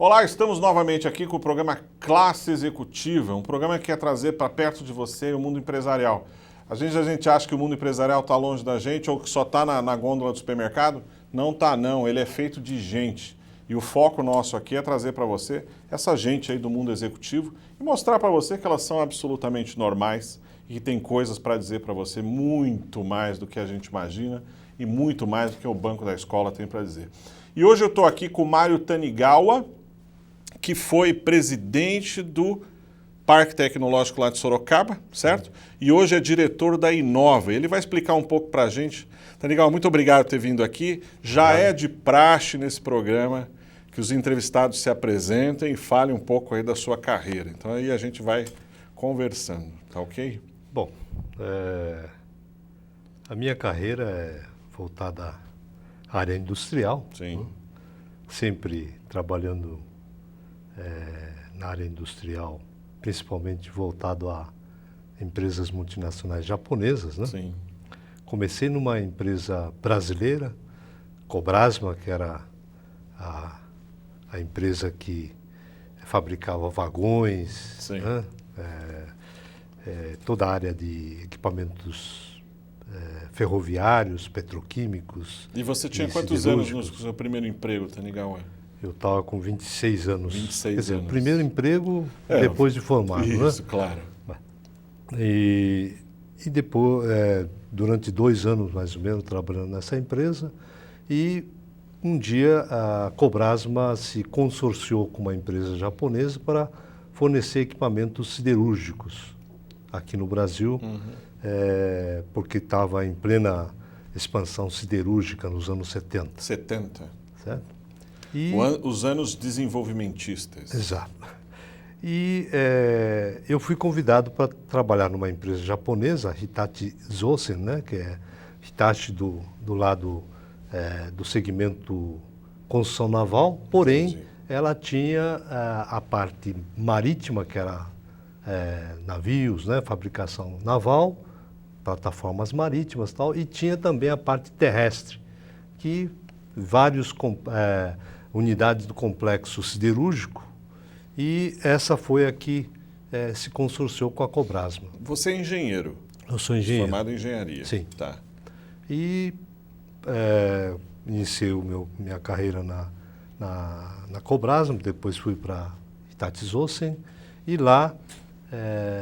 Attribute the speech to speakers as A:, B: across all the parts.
A: Olá, estamos novamente aqui com o programa Classe Executiva, um programa que quer trazer para perto de você o mundo empresarial. Às vezes a gente acha que o mundo empresarial está longe da gente ou que só está na gôndola do supermercado. Não está não, ele é feito de gente. E o foco nosso aqui é trazer para você essa gente aí do mundo executivo e mostrar para você que elas são absolutamente normais e que tem coisas para dizer para você muito mais do que a gente imagina e muito mais do que o banco da escola tem para dizer. E hoje eu estou aqui com o Mário Tanigawa, que foi presidente do Parque Tecnológico lá de Sorocaba, certo? E hoje é diretor da Inova. Ele vai explicar um pouco para a gente. Tanigawa, muito obrigado por ter vindo aqui. Já é de praxe nesse programa que os entrevistados se apresentem e falem um pouco aí da sua carreira. Então aí a gente vai conversando, tá ok?
B: Bom, a minha carreira é voltada à área industrial.
A: Sim.
B: Né? Sempre trabalhando na área industrial, principalmente voltado a empresas multinacionais japonesas, né?
A: Sim.
B: Comecei numa empresa brasileira, Cobrasma, que era a empresa que fabricava vagões, né? Toda a área de equipamentos ferroviários, petroquímicos.
A: E você tinha quantos anos no seu primeiro emprego, Tanigawa?
B: Eu estava com 26 anos.
A: 26
B: Quer dizer,
A: anos.
B: O primeiro emprego depois de formado,
A: Isso,
B: né?
A: claro.
B: E depois, durante 2 anos mais ou menos, trabalhando nessa empresa, e um dia a Cobrasma se consorciou com uma empresa japonesa para fornecer equipamentos siderúrgicos aqui no Brasil, porque estava em plena expansão siderúrgica nos anos 70.
A: 70.
B: Certo?
A: Os anos desenvolvimentistas.
B: Exato. E eu fui convidado para trabalhar numa empresa japonesa, Hitachi Zosen, né, que é Hitachi do lado do segmento construção naval, porém
A: Entendi.
B: ela tinha a parte marítima, que era navios, né, fabricação naval, plataformas marítimas e tal, e tinha também a parte terrestre, que vários unidades do complexo siderúrgico, e essa foi a que se consorciou com a Cobrasma.
A: Você é engenheiro?
B: Eu sou engenheiro.
A: Formado em engenharia?
B: Sim.
A: Tá.
B: E iniciei minha carreira na Cobrasma, depois fui para Hitachi Zosen, e lá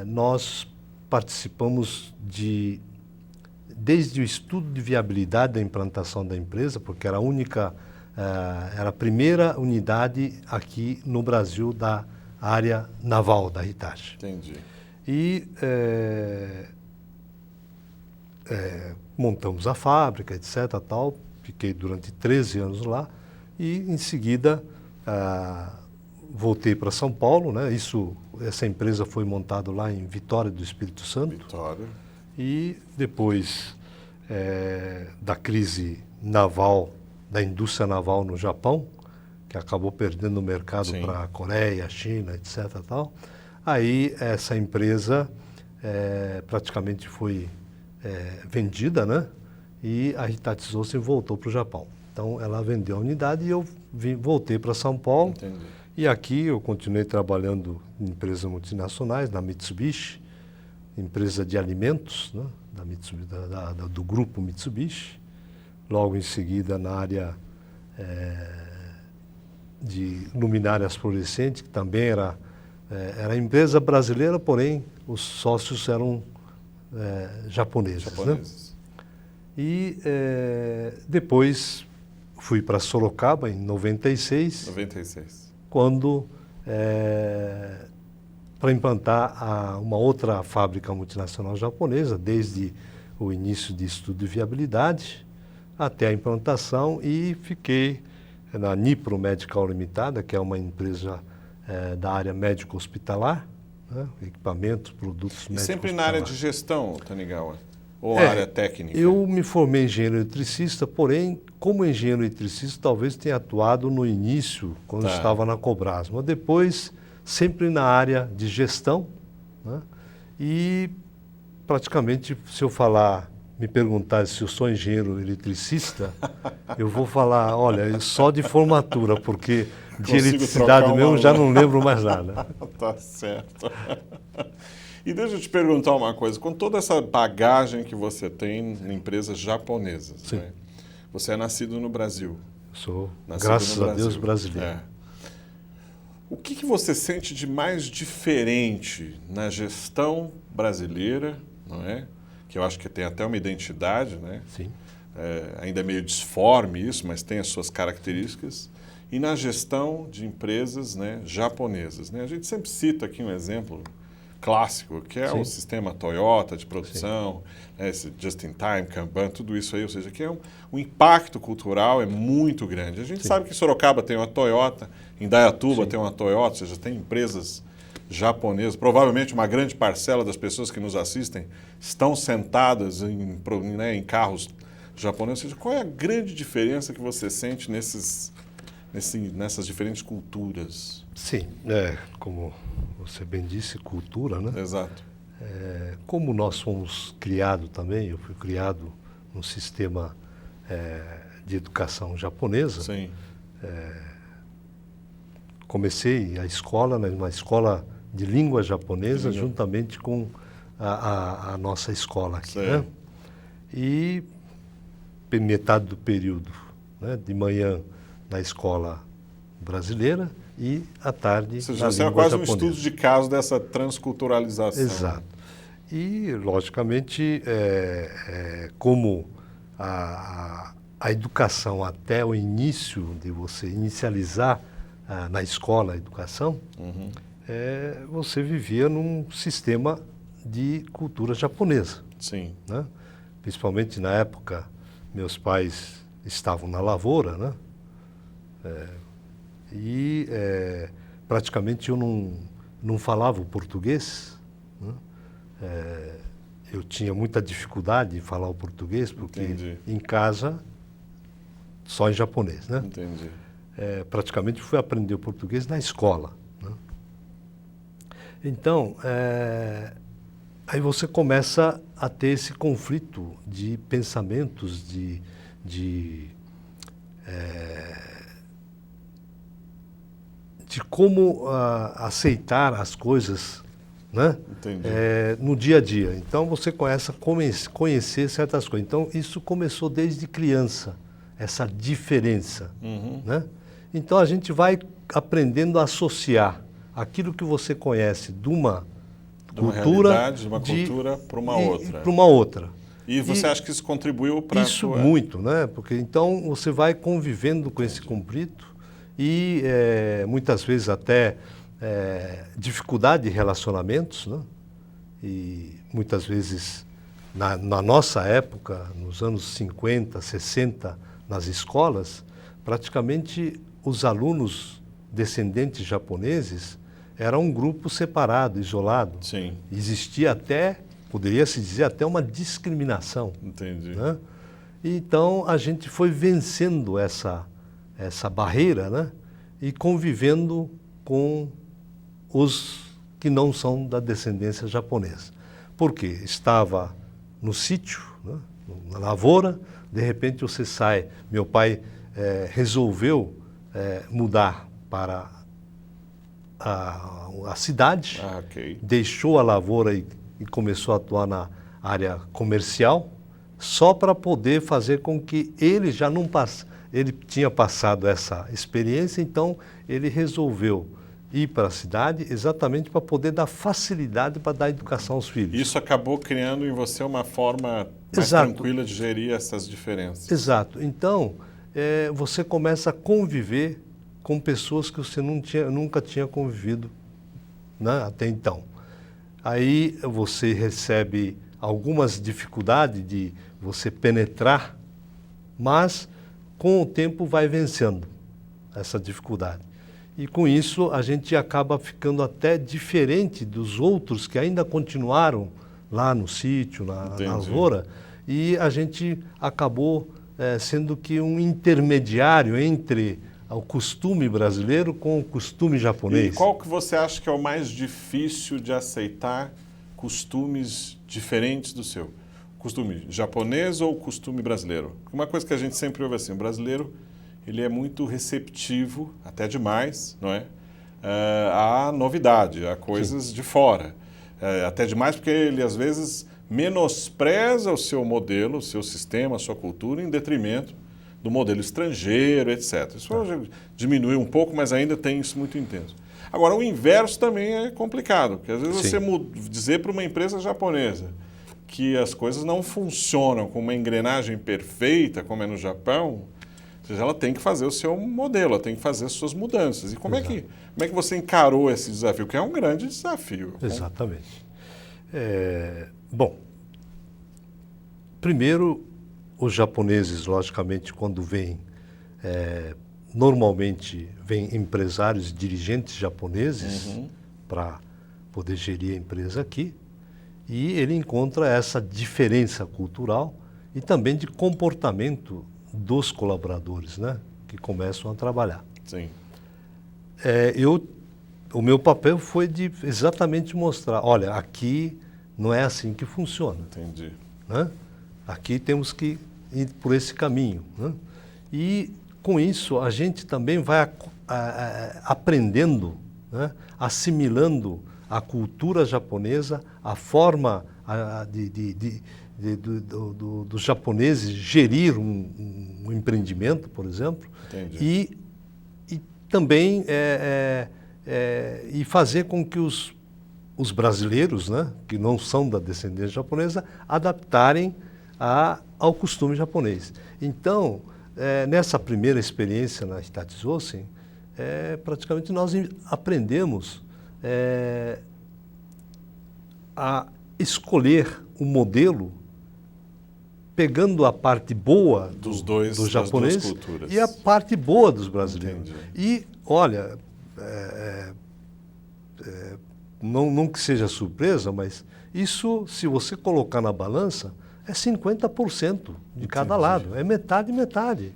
B: nós participamos desde o estudo de viabilidade da implantação da empresa, porque era a primeira unidade aqui no Brasil da área naval da Hitachi.
A: Entendi.
B: E montamos a fábrica, etc. Tal. Fiquei durante 13 anos lá e, em seguida, voltei para São Paulo, né? Essa empresa foi montada lá em Vitória do Espírito Santo.
A: Vitória.
B: E depois da crise naval, da indústria naval no Japão, que acabou perdendo o mercado para a Coreia, China, etc. Tal. Aí essa empresa praticamente foi vendida, né? E a Hitachi Zosen voltou para o Japão. Então ela vendeu a unidade e eu voltei para São Paulo.
A: Entendi.
B: E aqui eu continuei trabalhando em empresas multinacionais, na Mitsubishi, empresa de alimentos, né? Do grupo Mitsubishi. Logo em seguida na área de luminárias fluorescentes, que também era empresa brasileira, porém os sócios eram japoneses. Né? E depois fui para Sorocaba em 96.
A: 96.
B: Quando para implantar uma outra fábrica multinacional japonesa, desde o início de estudo de viabilidade até a implantação, e fiquei na Nipro Medical Limitada, que é uma empresa da área médico-hospitalar, né? Equipamentos, produtos médicos.
A: E sempre na área de gestão, Tanigawa? Ou área técnica?
B: Eu me formei engenheiro eletricista, porém, como engenheiro eletricista, talvez tenha atuado no início, quando estava na Cobrasma. Depois, sempre na área de gestão, né? E praticamente, se eu me perguntar se eu sou engenheiro eletricista, eu vou falar, olha, só de formatura, porque De eletricidade mesmo, já não lembro mais nada.
A: Tá certo. E deixa eu te perguntar uma coisa. Com toda essa bagagem que você tem em empresas japonesas, né? Você é nascido no Brasil.
B: Sou,
A: Nascido
B: graças
A: no
B: a Deus,
A: Brasil.
B: brasileiro.
A: O que você sente de mais diferente na gestão brasileira, não é? Que eu acho que tem até uma identidade, né?
B: Sim.
A: Ainda é meio disforme isso, mas tem as suas características. E na gestão de empresas, né, japonesas, né? A gente sempre cita aqui um exemplo clássico, que é o sistema Toyota de produção, né, esse just-in-time, Kanban, tudo isso aí, ou seja, que o impacto cultural é muito grande. A gente sabe que em Sorocaba tem uma Toyota, em Indaiatuba tem uma Toyota, ou seja, tem empresas japonesas. Provavelmente uma grande parcela das pessoas que nos assistem estão sentadas em carros japoneses. Ou seja, qual é a grande diferença que você sente nessas diferentes culturas?
B: Sim, como você bem disse, cultura, né?
A: Exato.
B: Como nós fomos criados também, eu fui criado num sistema de educação japonesa.
A: Sim.
B: Comecei a escola, né, uma escola de língua japonesa, juntamente com a nossa escola aqui, né? E metade do período, né, de manhã na escola brasileira e à tarde na língua
A: você é quase
B: japonesa.
A: um estudo de caso dessa transculturalização.
B: Exato. E, logicamente, como a educação até o início de você inicializar na escola a educação, você vivia num sistema de cultura japonesa.
A: Sim.
B: Né? Principalmente na época, meus pais estavam na lavoura, né? Praticamente eu não falava o português, né? Eu tinha muita dificuldade em falar o português, porque em casa só em japonês, né?
A: Entendi.
B: Praticamente fui aprender o português na escola, né? Então, aí você começa a ter esse conflito de pensamentos, de como aceitar as coisas, né? No dia a dia. Então você começa a conhecer certas coisas. Então isso começou desde criança, essa diferença, né? Então a gente vai aprendendo a associar aquilo que você conhece de uma cultura,
A: realidade, de uma cultura para uma outra.
B: Para uma outra.
A: E você acha que isso contribuiu para
B: isso muito, né? Porque então você vai convivendo com esse conflito e muitas vezes até dificuldade de relacionamentos, né? E muitas vezes na nossa época, nos anos 50, 60, nas escolas, praticamente os alunos descendentes japoneses eram um grupo separado, isolado.
A: Sim.
B: Existia até, poderia-se dizer, até uma discriminação.
A: Entendi.
B: Né? Então a gente foi vencendo essa barreira, né? E convivendo com os que não são da descendência japonesa. Por quê? Estava no sítio, né? Na lavoura, de repente você sai. Meu pai resolveu mudar para a cidade, deixou a lavoura e começou a atuar na área comercial, só para poder fazer com que ele já não passasse. Ele tinha passado essa experiência, então ele resolveu ir para a cidade exatamente para poder dar facilidade para dar educação aos filhos.
A: Isso acabou criando em você uma forma mais tranquila de gerir essas diferenças.
B: Exato. Então, você começa a conviver com pessoas que você nunca tinha convivido, né, até então. Aí você recebe algumas dificuldades de você penetrar, mas com o tempo vai vencendo essa dificuldade. E com isso a gente acaba ficando até diferente dos outros que ainda continuaram lá no sítio, na lavoura, e a gente acabou sendo que um intermediário entre o costume brasileiro com o costume japonês.
A: E qual que você acha que é o mais difícil de aceitar costumes diferentes do seu? Costume japonês ou costume brasileiro? Uma coisa que a gente sempre ouve assim, o brasileiro, ele é muito receptivo, até demais, não é? A novidade, a coisas de fora. Até demais porque ele, às vezes, menospreza o seu modelo, o seu sistema, a sua cultura, em detrimento do modelo estrangeiro, etc. Isso hoje diminuiu um pouco, mas ainda tem isso muito intenso. Agora, o inverso também é complicado, porque às vezes você dizer para uma empresa japonesa que as coisas não funcionam com uma engrenagem perfeita, como é no Japão, ou seja, ela tem que fazer o seu modelo, ela tem que fazer as suas mudanças. E como é que você encarou esse desafio? Que é um grande desafio.
B: Exatamente. Bom, primeiro, os japoneses, logicamente, quando vêm, normalmente vêm empresários, dirigentes japoneses para poder gerir a empresa aqui, e ele encontra essa diferença cultural e também de comportamento dos colaboradores, né, que começam a trabalhar.
A: Sim.
B: O meu papel foi de exatamente mostrar, olha, aqui não é assim que funciona.
A: Entendi.
B: Né? Aqui temos que ir por esse caminho. Né? E com isso a gente também vai aprendendo, né? Assimilando a cultura japonesa, a forma dos japoneses gerir um empreendimento, por exemplo.
A: Entendi.
B: E também e fazer com que os brasileiros, né, que não são da descendência japonesa, adaptarem ao costume japonês. Então, nessa primeira experiência na Hitachi Zosen, praticamente nós aprendemos a escolher um modelo pegando a parte boa dos japoneses
A: das duas culturas.
B: E a parte boa dos brasileiros.
A: Entendi.
B: E, olha, não que seja surpresa, mas isso, se você colocar na balança, é 50% de cada lado, é metade e metade.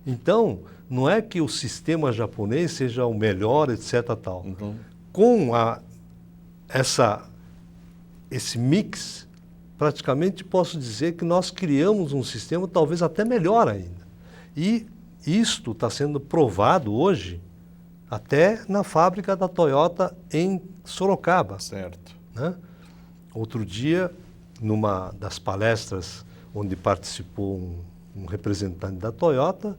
B: Então, não é que o sistema japonês seja o melhor, etc. tal. Com esse mix, praticamente posso dizer que nós criamos um sistema talvez até melhor ainda. E isto está sendo provado hoje até na fábrica da Toyota em Sorocaba.
A: Certo.
B: Né? Outro dia, numa das palestras onde participou um representante da Toyota,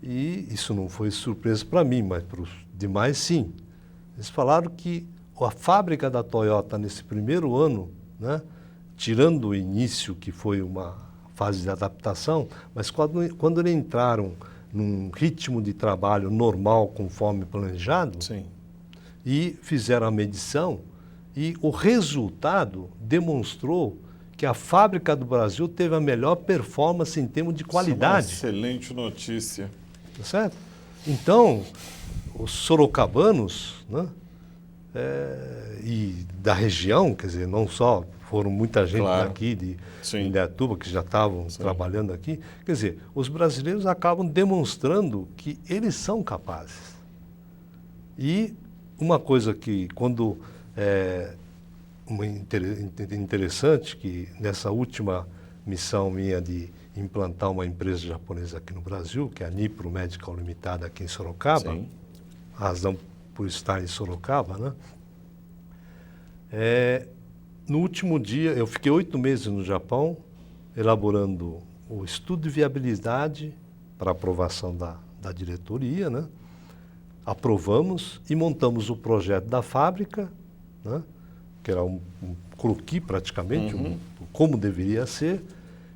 B: e isso não foi surpresa para mim, mas para os demais sim. Eles falaram que a fábrica da Toyota nesse primeiro ano, né, tirando o início, que foi uma fase de adaptação, mas quando eles entraram num ritmo de trabalho normal, conforme planejado,
A: sim,
B: e fizeram a medição, e o resultado demonstrou que a fábrica do Brasil teve a melhor performance em termos de qualidade.
A: Isso é uma excelente notícia.
B: Tá certo? Então, os sorocabanos, né, e da região, quer dizer, não só foram muita gente daqui de Indaiatuba que já estavam trabalhando aqui, quer dizer, os brasileiros acabam demonstrando que eles são capazes. E uma coisa que, quando interessante, que nessa última missão minha de implantar uma empresa japonesa aqui no Brasil, que é a Nipro Medical Limitada aqui em Sorocaba, a razão por estar em Sorocaba, né? No último dia, eu fiquei 8 meses no Japão, elaborando o estudo de viabilidade para aprovação da diretoria, né? Aprovamos e montamos o projeto da fábrica, né? Que era um croquis praticamente, como deveria ser,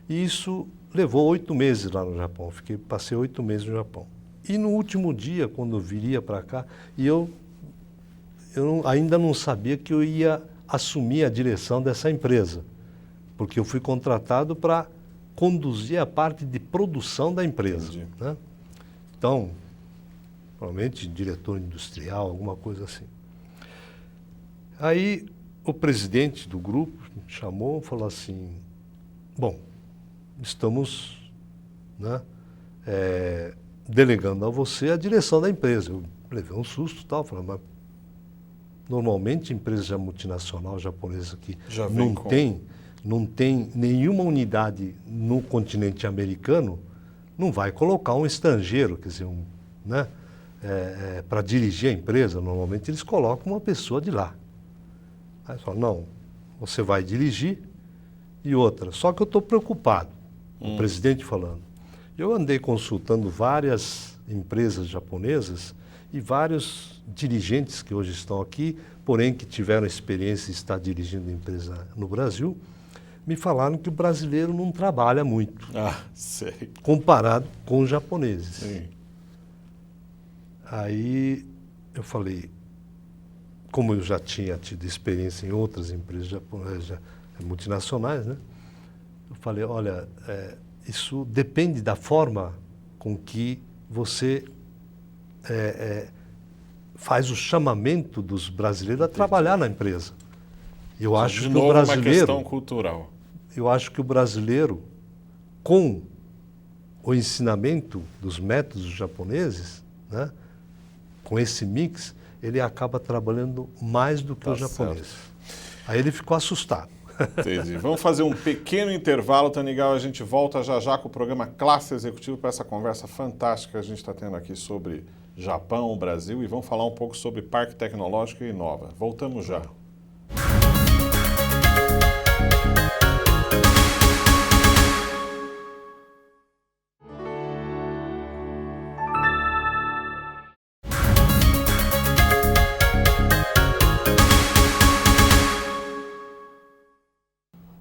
B: e isso levou 8 meses lá no Japão. Passei 8 meses no Japão. E no último dia, quando eu viria para cá, eu ainda não sabia que eu ia assumir a direção dessa empresa, porque eu fui contratado para conduzir a parte de produção da empresa. Né? Então, provavelmente diretor industrial, alguma coisa assim. Aí o presidente do grupo me chamou e falou assim, bom, estamos, né, delegando a você a direção da empresa. Eu levei um susto e tal, falei, mas normalmente empresa multinacional japonesa que não tem nenhuma unidade no continente americano, não vai colocar um estrangeiro, quer dizer, né, para dirigir a empresa. Normalmente eles colocam uma pessoa de lá. Aí fala, não, você vai dirigir e outra. Só que eu estou preocupado, o presidente falando. Eu andei consultando várias empresas japonesas e vários dirigentes que hoje estão aqui, porém que tiveram experiência de estar dirigindo empresa no Brasil, me falaram que o brasileiro não trabalha muito,
A: sei.
B: comparado com os japoneses.
A: Sim.
B: Aí eu falei, como eu já tinha tido experiência em outras empresas japonesas, multinacionais, né? Eu falei, olha, isso depende da forma com que você faz o chamamento dos brasileiros a trabalhar na empresa. Eu acho que o brasileiro,
A: uma questão cultural.
B: Eu acho que o brasileiro, com o ensinamento dos métodos japoneses, né, com esse mix, ele acaba trabalhando mais do que o japonês. Certo. Aí ele ficou assustado.
A: Entendi. Vamos fazer um pequeno intervalo, Tanigawa. A gente volta já já com o programa Classe Executivo para essa conversa fantástica que a gente está tendo aqui sobre Japão, Brasil, e vamos falar um pouco sobre Parque Tecnológico e Inova. Voltamos já.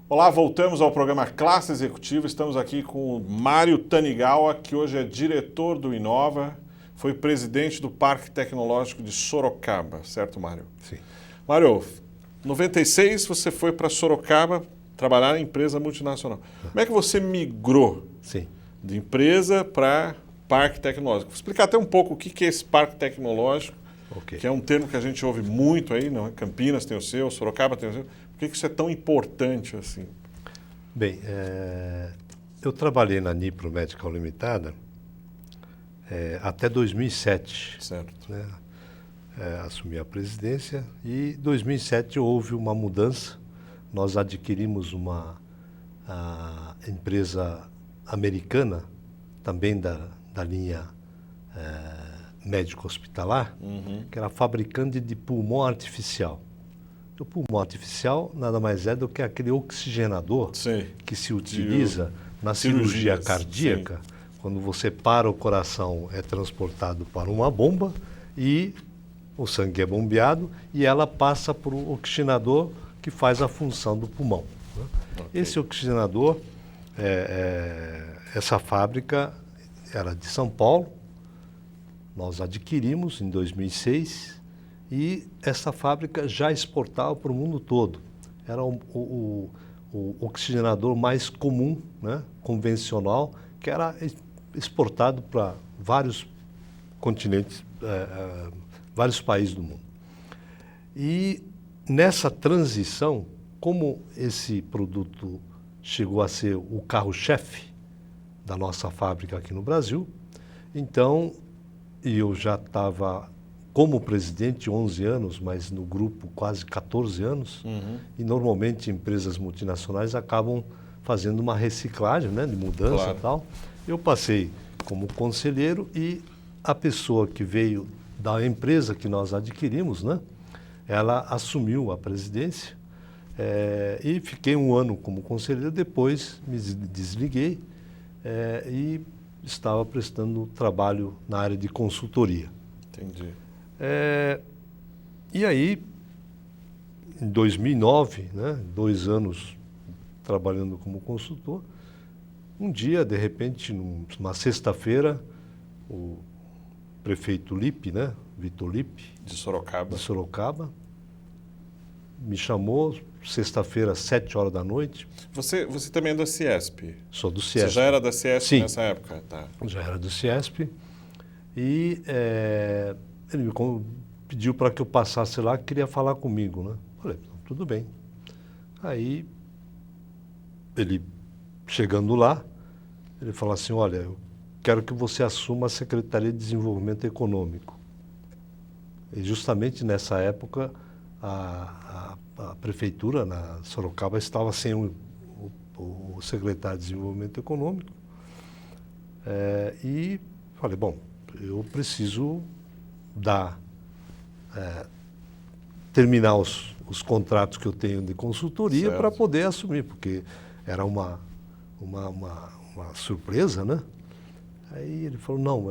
A: Olá, voltamos ao programa Classe Executiva. Estamos aqui com o Mário Tanigawa, que hoje é diretor do Inova, foi presidente do Parque Tecnológico de Sorocaba, certo, Mário?
B: Sim.
A: Mário, em 96 você foi para Sorocaba trabalhar em empresa multinacional. Como é que você migrou de empresa para Parque Tecnológico? Vou explicar até um pouco o que é esse Parque Tecnológico, que é um termo que a gente ouve muito aí, não é? Campinas tem o seu, Sorocaba tem o seu. Por que isso é tão importante assim?
B: Bem, eu trabalhei na Nipro Medical Limitada até 2007.
A: Certo.
B: Né? Assumi a presidência e em 2007 houve uma mudança. Nós adquirimos uma empresa americana, também da linha médico-hospitalar, que era fabricante de pulmão artificial. O pulmão artificial nada mais é do que aquele oxigenador que se utiliza na cirurgia cardíaca. Sim. Quando você para o coração, é transportado para uma bomba e o sangue é bombeado e ela passa para o oxigenador que faz a função do pulmão. Né? Esse oxigenador, essa fábrica era de São Paulo, nós adquirimos em 2006 e essa fábrica já exportava para o mundo todo. Era o oxigenador mais comum, né, convencional, que era exportado para vários continentes, vários países do mundo. E nessa transição, como esse produto chegou a ser o carro-chefe da nossa fábrica aqui no Brasil, então eu já estava como presidente 11 anos, mas no grupo quase 14 anos, e normalmente empresas multinacionais acabam fazendo uma reciclagem, né, de mudança e tal. Eu passei como conselheiro e a pessoa que veio da empresa que nós adquirimos, né, ela assumiu a presidência e fiquei um ano como conselheiro, depois me desliguei e estava prestando trabalho na área de consultoria.
A: Entendi.
B: E aí, em 2009, né, 2 anos trabalhando como consultor, um dia, de repente, numa sexta-feira, o prefeito Lippe, né, Vitor Lippe,
A: de Sorocaba,
B: me chamou, sexta-feira, 7h da noite.
A: Você também é da Ciesp?
B: Sou do Ciesp.
A: Você já era da Ciesp
B: Sim,
A: nessa época? Tá.
B: Já era do Ciesp. E ele me pediu para que eu passasse lá, que queria falar comigo, né? Falei, tudo bem. Aí, ele, chegando lá, ele falou assim, olha, eu quero que você assuma a Secretaria de Desenvolvimento Econômico. E justamente nessa época, a prefeitura, na Sorocaba, estava sem o secretário de Desenvolvimento Econômico. E falei, bom, eu preciso terminar os contratos que eu tenho de consultoria para poder assumir, porque era uma surpresa, né? Aí ele falou, não,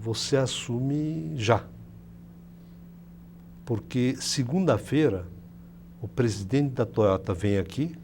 B: você assume já. Porque segunda-feira o presidente da Toyota vem aqui,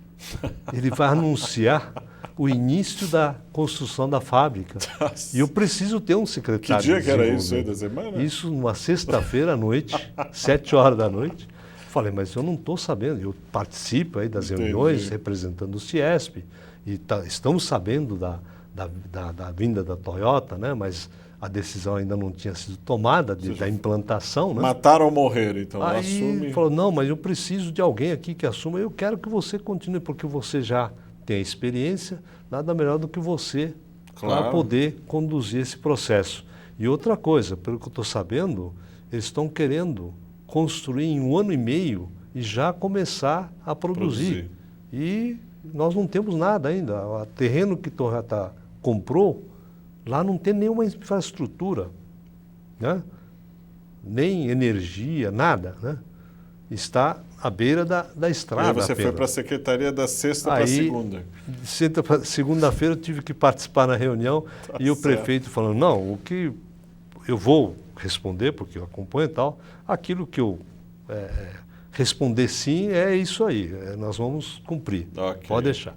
B: ele vai anunciar o início da construção da fábrica.
A: Nossa.
B: E eu preciso ter um secretário.
A: Que dia que era isso aí da semana?
B: Isso numa sexta-feira à noite, 7 horas da noite. Falei, mas eu não estou sabendo. Eu participo aí das reuniões representando o Ciesp e estamos sabendo da vinda da Toyota, né? Mas a decisão ainda não tinha sido tomada da implantação, né?
A: Mataram ou morreram, então
B: Aí
A: assume.
B: Falou, não, mas eu preciso de alguém aqui que assuma. Eu quero que você continue, porque você já tem a experiência, nada melhor do que você para poder conduzir esse processo. E outra coisa, pelo que eu estou sabendo, eles estão querendo construir em 1 ano e meio e já começar a produzir. E nós não temos nada ainda. O terreno que Toyota comprou, lá não tem nenhuma infraestrutura, né? Nem energia, nada, né? Está à beira da estrada.
A: E aí você foi para a secretaria da sexta para segunda.
B: Segunda-feira eu tive que participar na reunião e o prefeito falou, não, o que eu vou responder, porque eu acompanho e tal, aquilo que eu responder sim é isso aí, nós vamos cumprir, pode deixar.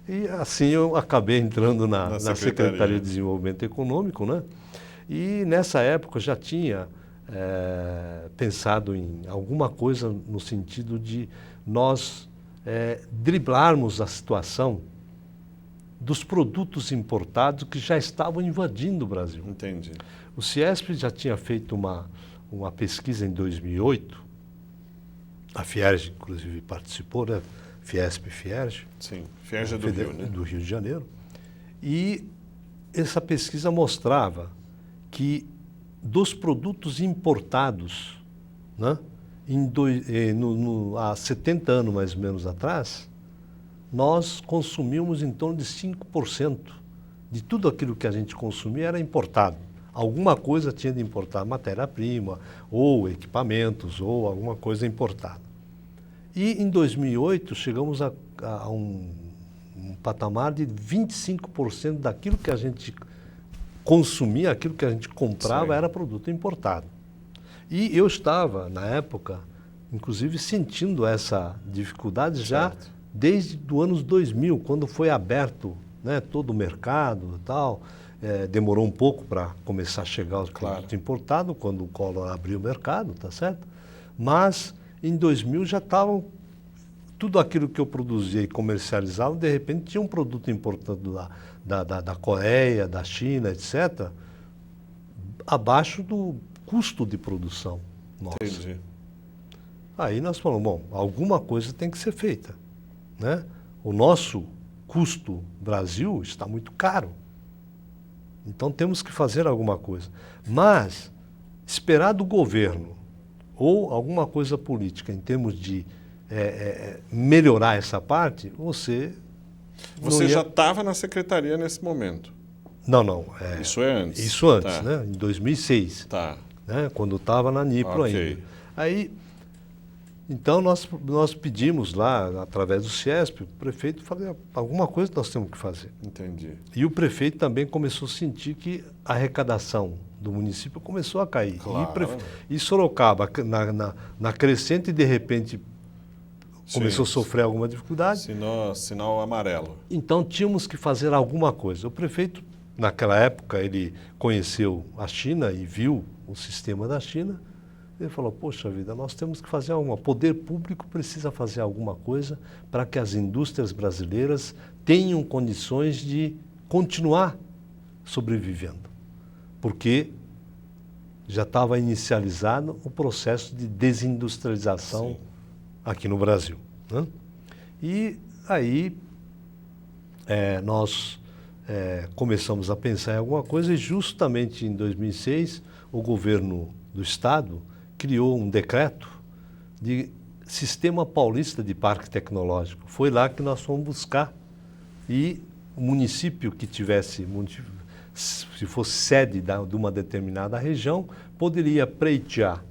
B: E assim eu acabei entrando na Secretaria de Desenvolvimento Econômico, né? E nessa época eu já tinha pensado em alguma coisa no sentido de nós driblarmos a situação dos produtos importados que já estavam invadindo o Brasil.
A: Entendi.
B: O Ciesp já tinha feito uma pesquisa em 2008, a Fierj, inclusive, participou, né? Fiesp e Fierj.
A: Sim, Fierj é do Rio, né?
B: Do Rio de Janeiro. E essa pesquisa mostrava que dos produtos importados, né, há 70 anos mais ou menos atrás, nós consumíamos em torno de 5% de tudo aquilo que a gente consumia era importado. Alguma coisa tinha de importar, matéria-prima, ou equipamentos, ou alguma coisa importada. E em 2008 chegamos a um patamar de 25% daquilo que a gente consumia, aquilo que a gente comprava era produto importado. E eu estava, na época, inclusive sentindo essa dificuldade já desde os anos 2000, quando foi aberto, né, todo o mercado e tal. Demorou um pouco para começar a chegar os produtos importados, quando o Collor abriu o mercado, tá certo? Mas em 2000 já estavam, tudo aquilo que eu produzia e comercializava, de repente tinha um produto importado da Coreia, da China, etc., abaixo do custo de produção nosso.
A: Entendi.
B: Aí nós falamos, bom, alguma coisa tem que ser feita, né? O nosso custo Brasil está muito caro. Então temos que fazer alguma coisa. Mas esperar do governo ou alguma coisa política em termos de melhorar essa parte, você
A: já estava na secretaria nesse momento?
B: Não.
A: Isso é antes?
B: Isso antes, né? Em 2006.
A: Tá.
B: Né? Quando estava na Nipro ainda. Aí, então nós pedimos lá, através do Ciesp, o prefeito falou, alguma coisa nós temos que fazer.
A: Entendi.
B: E o prefeito também começou a sentir que a arrecadação do município começou a cair.
A: Claro.
B: E Sorocaba, na crescente, de repente, começou a sofrer alguma dificuldade.
A: Sinal amarelo.
B: Então tínhamos que fazer alguma coisa. O prefeito, naquela época, ele conheceu a China e viu o sistema da China. Ele falou, poxa vida, nós temos que fazer o poder público precisa fazer alguma coisa para que as indústrias brasileiras tenham condições de continuar sobrevivendo. Porque já estava inicializado o processo de desindustrialização aqui no Brasil, né? E aí nós começamos a pensar em alguma coisa e justamente em 2006 o governo do Estado criou um decreto de Sistema Paulista de Parque Tecnológico. Foi lá que nós fomos buscar e o município que tivesse se fosse sede de uma determinada região, poderia pleitear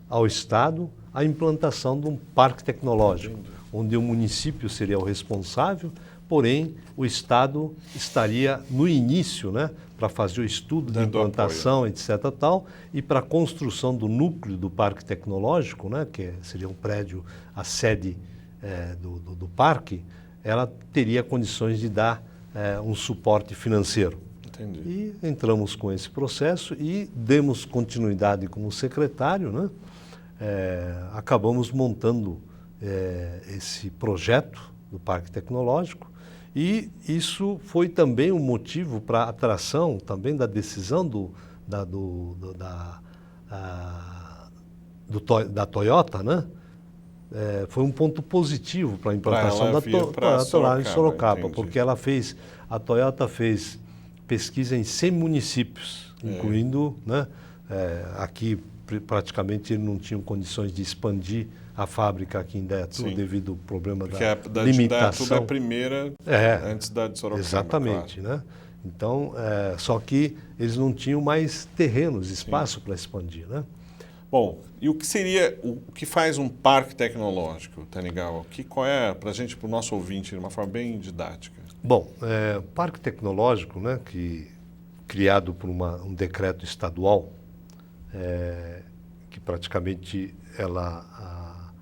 B: ao Estado a implantação de um parque tecnológico, onde o município seria o responsável, porém o Estado estaria no início, né, para fazer o estudo de implantação, etc. tal, e para a construção do núcleo do parque tecnológico, né, que seria um prédio, a sede do parque, ela teria condições de dar um suporte financeiro.
A: Entendi.
B: E entramos com esse processo e demos continuidade como secretário, né? Acabamos montando esse projeto do Parque Tecnológico e isso foi também um motivo para a atração também da decisão da Toyota, né? Foi um ponto positivo para a implantação da Toyota lá em Sorocaba, porque a Toyota fez pesquisa em 100 municípios, incluindo, né, aqui praticamente não tinham condições de expandir a fábrica aqui em Indaiatuba devido ao problema da limitação.
A: Indaiatuba é a primeira antes da de Sorocaba.
B: Exatamente, claro. Né? Então, só que eles não tinham mais terrenos, espaço para expandir, né?
A: Bom, e o que faz um parque tecnológico, Tanigawa? Qual é, para a gente, para o nosso ouvinte, de uma forma bem didática?
B: Bom, o parque tecnológico, né, criado por um decreto estadual, que praticamente ela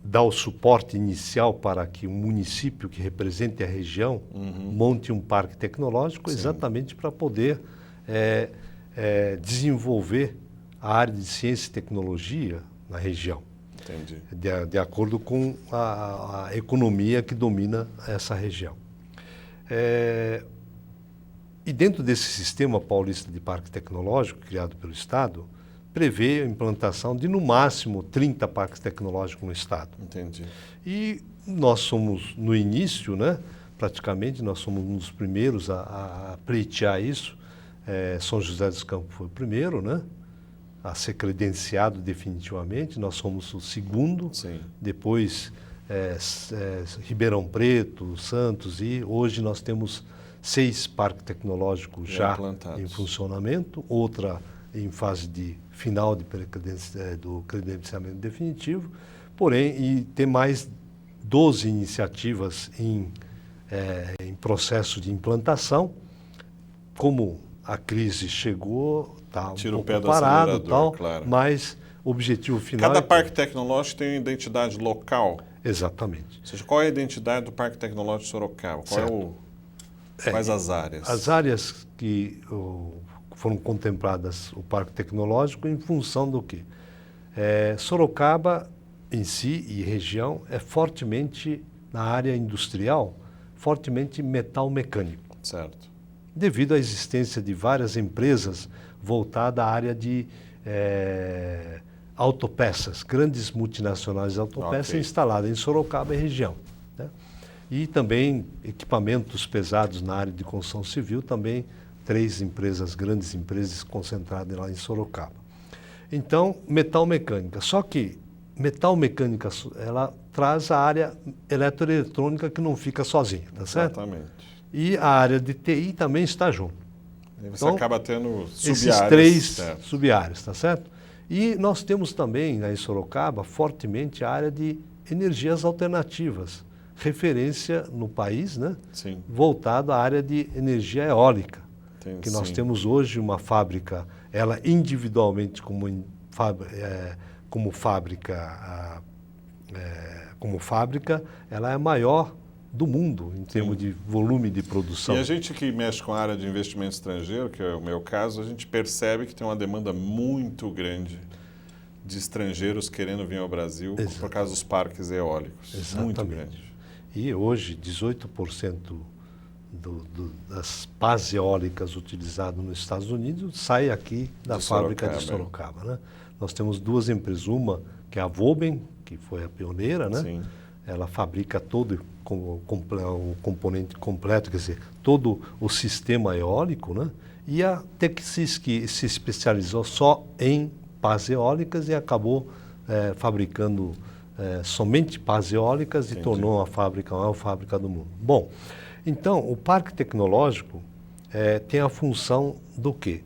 B: dá o suporte inicial para que um município que represente a região monte um parque tecnológico, exatamente para poder desenvolver a área de ciência e tecnologia na região.
A: Entendi.
B: De acordo com a economia que domina essa região. E dentro desse sistema paulista de parque tecnológico, criado pelo Estado, prevê a implantação de, no máximo, 30 parques tecnológicos no Estado.
A: Entendi.
B: E nós somos, no início, né, praticamente, nós somos um dos primeiros a pleitear isso. São José dos Campos foi o primeiro, né, a ser credenciado definitivamente. Nós somos o segundo.
A: Sim.
B: Depois Ribeirão Preto, Santos, e hoje nós temos 6 parques tecnológicos já em funcionamento, outra em fase de final do credenciamento definitivo, porém, e tem mais 12 iniciativas em processo de implantação. Como a crise chegou, está um pouco parado, tal, claro. Mas o objetivo final...
A: Cada parque tecnológico tem uma identidade local?
B: Exatamente.
A: Ou seja, qual é a identidade do Parque Tecnológico de Sorocaba? Quais as áreas?
B: As áreas que foram contempladas o Parque Tecnológico em função do quê? Sorocaba em si e região é fortemente, na área industrial, fortemente metal mecânico.
A: Certo.
B: Devido à existência de várias empresas voltadas à área de autopeças, grandes multinacionais de autopeças instaladas em Sorocaba e região, né? E também equipamentos pesados na área de construção civil, também 3 empresas, grandes empresas concentradas lá em Sorocaba. Então, metal mecânica. Só que metal mecânica, ela traz a área eletroeletrônica que não fica sozinha, tá certo?
A: Exatamente.
B: E a área de TI também está junto.
A: E você acaba tendo sub-áreas.
B: Esses 3 sub-áreas, tá certo? E nós temos também, em Sorocaba, fortemente a área de energias alternativas, referência no país, né?
A: Sim.
B: Voltado à área de energia eólica, que nós temos hoje uma fábrica, ela individualmente como fábrica, ela é a maior do mundo em termos de volume de produção.
A: E a gente que mexe com a área de investimento estrangeiro, que é o meu caso, a gente percebe que tem uma demanda muito grande de estrangeiros querendo vir ao Brasil por causa dos parques eólicos.
B: Exatamente.
A: Muito grande.
B: E hoje, 18% das pás eólicas utilizadas nos Estados Unidos sai aqui da fábrica de Sorocaba, né? Nós temos 2 empresas, uma que é a Volben, que foi a pioneira, né? Sim. Ela fabrica todo o componente completo, quer dizer, todo o sistema eólico, né? E a Texis, que se especializou só em pás eólicas e acabou fabricando somente pás eólicas. Entendi. E tornou a fábrica a maior fábrica do mundo. Bom, então, o Parque Tecnológico, tem a função do quê?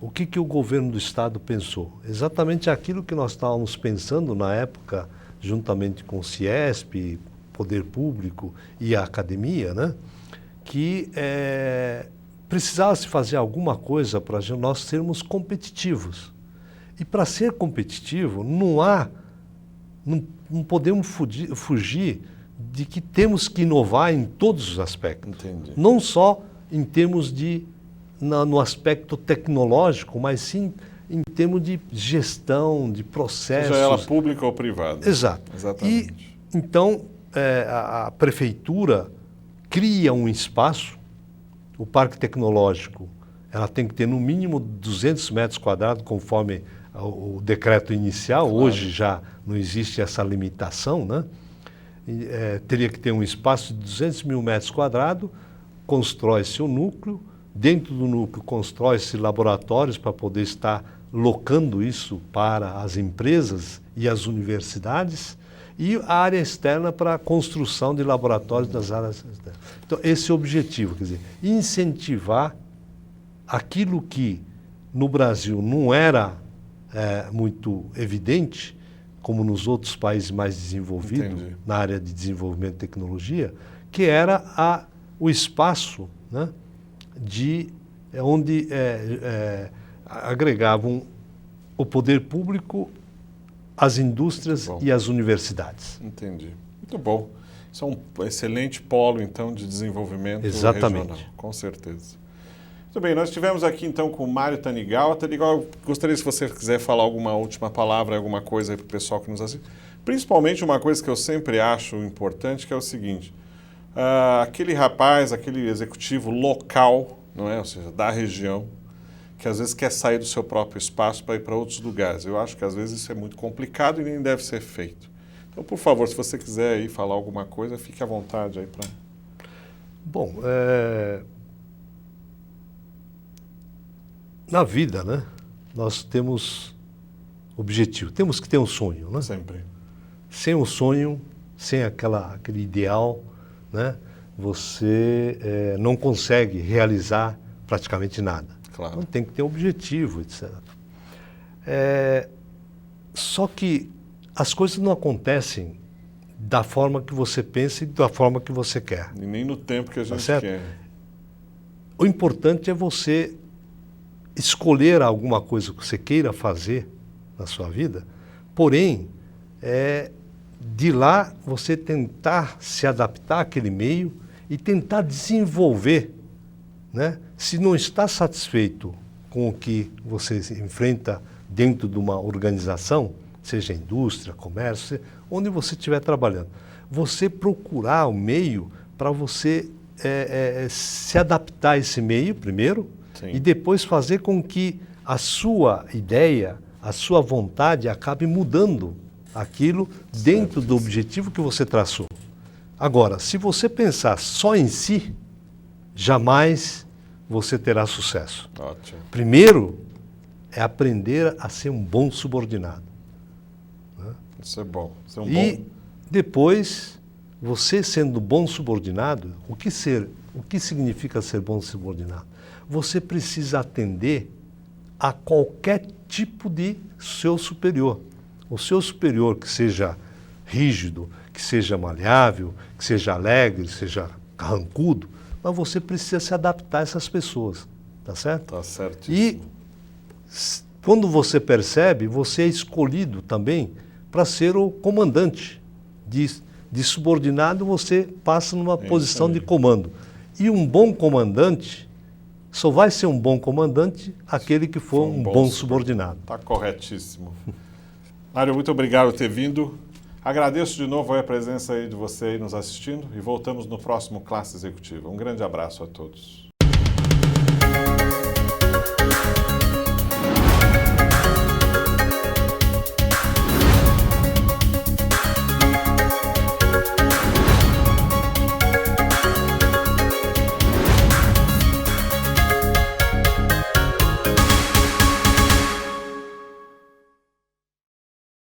B: O que o governo do Estado pensou? Exatamente aquilo que nós estávamos pensando na época, juntamente com o CIESP, Poder Público e a academia, né? Que precisava se fazer alguma coisa para nós sermos competitivos. E para ser competitivo, não podemos fugir de que temos que inovar em todos os aspectos.
A: Entendi.
B: Não só em termos no aspecto tecnológico, mas sim em termos de gestão, de processos.
A: Seja ela pública ou privada.
B: Exato.
A: Exatamente.
B: E, então, a prefeitura cria um espaço, o parque tecnológico, ela tem que ter no mínimo 200 metros quadrados, conforme o decreto inicial. Claro. Hoje já não existe essa limitação, né? Teria que ter um espaço de 200 mil metros quadrados, constrói-se o núcleo, dentro do núcleo constrói-se laboratórios para poder estar locando isso para as empresas e as universidades, e a área externa para a construção de laboratórios das áreas externas. Então, esse é o objetivo, quer dizer, incentivar aquilo que no Brasil não era muito evidente, como nos outros países mais desenvolvidos, entendi, na área de desenvolvimento de tecnologia, que era o espaço, né, onde agregavam o poder público, as indústrias e as universidades.
A: Entendi. Muito bom. Isso é um excelente polo, então, de desenvolvimento
B: exatamente,
A: regional, com certeza. Muito bem, nós estivemos aqui, então, com o Mário Tanigal. Tanigal, eu gostaria, se você quiser falar alguma última palavra, alguma coisa aí para o pessoal que nos assiste. Principalmente uma coisa que eu sempre acho importante, que é o seguinte, aquele rapaz, aquele executivo local, não é? Ou seja, da região, que às vezes quer sair do seu próprio espaço para ir para outros lugares. Eu acho que às vezes isso é muito complicado e nem deve ser feito. Então, por favor, se você quiser aí falar alguma coisa, fique à vontade aí para...
B: Bom, na vida, né, nós temos objetivo, temos que ter um sonho, né?
A: Sempre.
B: Sem um sonho, sem aquele ideal, né, você não consegue realizar praticamente nada.
A: Claro.
B: Então tem que ter um objetivo, etc. Só que as coisas não acontecem da forma que você pensa e da forma que você quer.
A: E nem no tempo que a gente quer.
B: O importante é você escolher alguma coisa que você queira fazer na sua vida, porém, de lá você tentar se adaptar àquele meio e tentar desenvolver, né? Se não está satisfeito com o que você enfrenta dentro de uma organização, seja indústria, comércio, onde você estiver trabalhando, você procurar o meio para você se adaptar a esse meio primeiro. Sim. E depois fazer com que a sua ideia, a sua vontade acabe mudando aquilo dentro do objetivo que você traçou. Agora, se você pensar só em si, jamais você terá sucesso.
A: Ótimo.
B: Primeiro, é aprender a ser um bom subordinado. Né?
A: Isso é bom. Isso é
B: depois, você sendo bom subordinado, o que significa ser bom subordinado? Você precisa atender a qualquer tipo de seu superior. O seu superior que seja rígido, que seja maleável, que seja alegre, que seja carrancudo, mas você precisa se adaptar a essas pessoas, tá certo?
A: Tá certíssimo.
B: E quando você percebe, você é escolhido também para ser o comandante. De subordinado você passa numa posição de comando. E um bom comandante só vai ser um bom comandante aquele que for um bom subordinado.
A: Está corretíssimo. Mário, muito obrigado por ter vindo. Agradeço de novo a presença aí de você aí nos assistindo e voltamos no próximo Classe Executiva. Um grande abraço a todos.